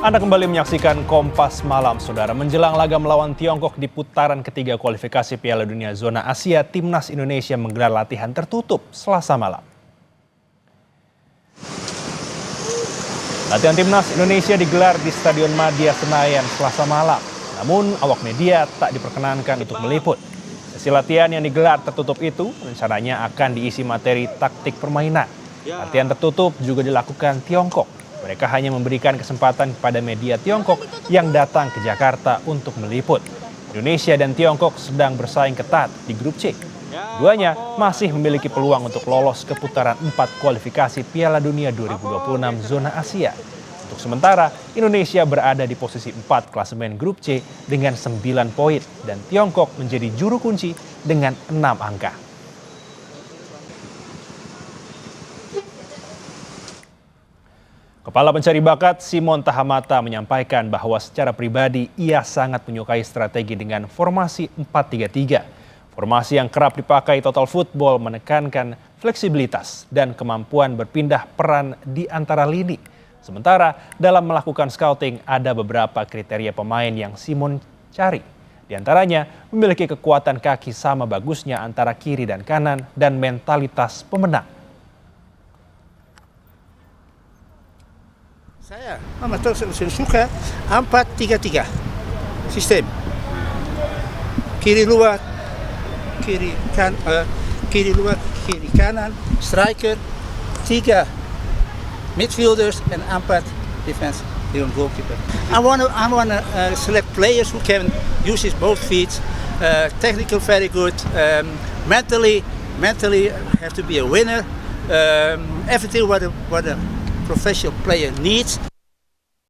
Anda kembali menyaksikan Kompas Malam, Saudara. Menjelang laga melawan Tiongkok di putaran ketiga kualifikasi Piala Dunia Zona Asia, Timnas Indonesia menggelar latihan tertutup Selasa malam. Latihan Timnas Indonesia digelar di Stadion Madia Senayan Selasa malam. Namun awak media tak diperkenankan untuk meliput. Sesi latihan yang digelar tertutup itu rencananya akan diisi materi taktik permainan. Latihan tertutup juga dilakukan Tiongkok. Mereka hanya memberikan kesempatan kepada media Tiongkok yang datang ke Jakarta untuk meliput. Indonesia dan Tiongkok sedang bersaing ketat di grup C. Keduanya masih memiliki peluang untuk lolos ke putaran 4 kualifikasi Piala Dunia 2026 Zona Asia. Untuk sementara, Indonesia berada di posisi 4 klasemen grup C dengan 9 poin dan Tiongkok menjadi juru kunci dengan 6 angka. Kepala Pencari Bakat Simon Tahamata menyampaikan bahwa secara pribadi ia sangat menyukai strategi dengan formasi 4-3-3. Formasi yang kerap dipakai Total Football menekankan fleksibilitas dan kemampuan berpindah peran di antara lini. Sementara dalam melakukan scouting ada beberapa kriteria pemain yang Simon cari. Di antaranya memiliki kekuatan kaki sama bagusnya antara kiri dan kanan dan mentalitas pemenang. Saya suka 4-3-3 sistem. Kiri luar, kiri kanan, striker, 3 midfielders and 4 defense goalkeeper. I want to select players who can use his both feet, technical very good, mentally have to be a winner. Everything what a professional player needs.